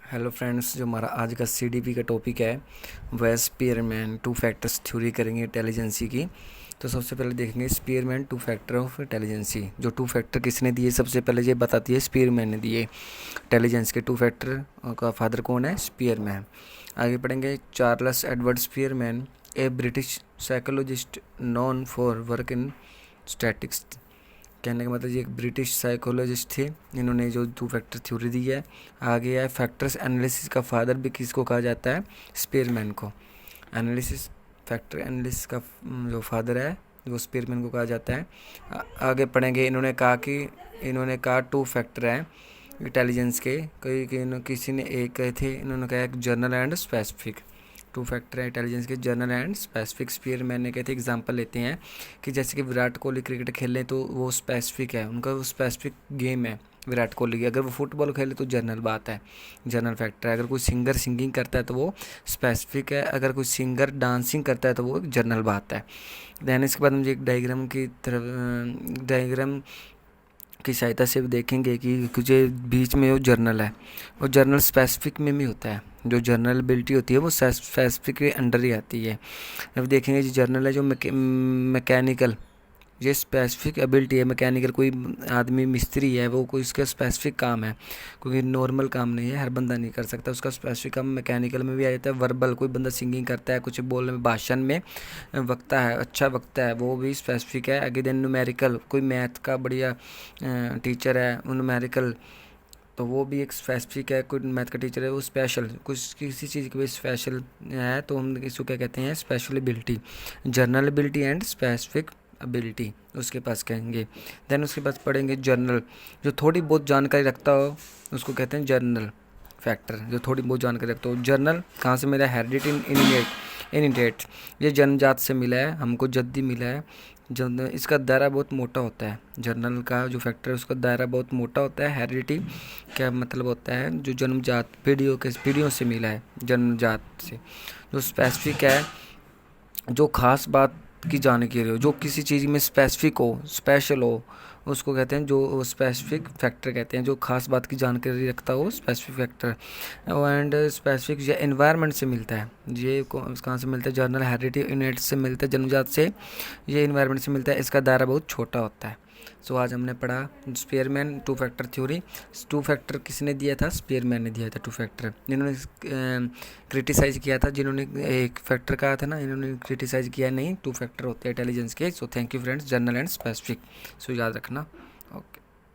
Hello friends, जो हमारा आज का सीडीपी का टॉपिक है वह स्पीयरमैन टू फैक्टर्स थ्योरी करेंगे इंटेलिजेंसी की। तो सबसे पहले देखेंगे Spearman two factor of intelligence. जो टू फैक्टर किसने दिए, सबसे पहले ये बताती है स्पीयरमैन ने दिए। इंटेलिजेंस के टू फैक्टर का फादर कौन है? स्पीयरमैन। आगे पढ़ेंगे Charles Edward Spearman, A British psychologist non for work in statics. कहने का मतलब ये एक ब्रिटिश साइकोलॉजिस्ट थे, इन्होंने जो टू फैक्टर थ्योरी दी है। आगे है फैक्टर्स एनालिसिस का फादर भी किसको कहा जाता है? स्पीयरमैन को। एनालिसिस फैक्टर एनालिसिस का जो फादर है वो स्पीयरमैन को कहा जाता है। आगे पढ़ेंगे, इन्होंने कहा टू फैक्टर हैं इंटेलिजेंस के। किसी ने एक कहे थे, इन्होंने कहा एक journal and specific. Two factor है इंटेलिजेंस के, जर्नल एंड स्पेसिफिक। स्पीयरमैन ने कहते एग्जांपल लेते हैं कि जैसे कि विराट कोहली क्रिकेट खेले तो वो स्पेसिफिक है, उनका वो स्पेसिफिक गेम है विराट कोहली की। अगर वो फुटबॉल खेले तो जनरल बात है, जनरल फैक्टर है। अगर कोई सिंगर सिंगिंग करता है तो वो स्पेसिफिक है, अगर कोई सिंगर डांसिंग करता है तो वो एक जनरल बात है। दैन इसके बाद मुझे एक डायग्राम की सहायता से देखेंगे कि जो बीच में वो जर्नल है, वो जर्नल स्पेसिफिक में भी होता है। जो जर्नलबिलिटी होती है वो स्पेसिफिक के अंडर ही आती है। अब देखेंगे जो जर्नल है, जो मैकेनिकल, ये स्पेसिफिक एबिलिटी है। मैकेनिकल कोई आदमी मिस्त्री है, वो कोई उसका स्पेसिफिक काम है, क्योंकि नॉर्मल काम नहीं है, हर बंदा नहीं कर सकता। उसका स्पेसिफिक काम मैकेनिकल में भी आ जाता है। वर्बल, कोई बंदा सिंगिंग करता है, कुछ बोलने में, भाषण में वक्ता है, अच्छा वक्ता है, वो भी स्पेसिफिक है। आगे देन न्यूमेरिकल, कोई मैथ का बढ़िया टीचर है, न्यूमेरिकल, तो वो भी एक स्पेसिफिक है। कोई मैथ का टीचर है, वो स्पेशल, कुछ किसी चीज़ की भी स्पेशल है, तो हम इसको क्या कहते हैं? Special ability. Journal ability and specific ability उसके पास कहेंगे। देन उसके पास पढ़ेंगे जर्नल, जो थोड़ी बहुत जानकारी रखता हो उसको कहते हैं जर्नल फैक्टर। जो थोड़ी बहुत जानकारी रखता हो। जर्नल कहाँ से मिला है? हेरिडिटी इनहेरिट, ये जन्मजात से मिला है, हमको जद्दी मिला है। जब इसका दायरा बहुत मोटा होता है, जर्नल का जो फैक्टर है उसका दायरा बहुत मोटा होता है। हेरिडिटी क्या मतलब होता है? जो जन्मजात पीढ़ियों से मिला है, जन्मजात से। जो स्पेसिफिक है, जो खास बात की जानकारी हो, जो किसी चीज़ में स्पेसिफिक हो, स्पेशल हो, उसको कहते हैं जो स्पेसिफिक फैक्टर कहते हैं। जो खास बात की जानकारी रखता हो स्पेसिफिक फैक्टर। एंड स्पेसिफिक ये एनवायरनमेंट से मिलता है। ये कहाँ से मिलता है? जर्नल हेरिडिटी यूनिट से मिलता है, जन्मजात से। ये एनवायरनमेंट से मिलता है, इसका दायरा बहुत छोटा होता है। सो आज हमने पढ़ा Spearman two factor theory. To factor किसने दिया था? स्पीयरमैन ने दिया था टू फैक्टर। जिन्होंने क्रिटिसाइज किया था, जिन्होंने एक फैक्टर कहा था ना, इन्होंने क्रिटिसाइज किया नहीं, टू फैक्टर होते हैं इंटेलिजेंस के। So thank you friends, general and specific. So याद रखना। ओके।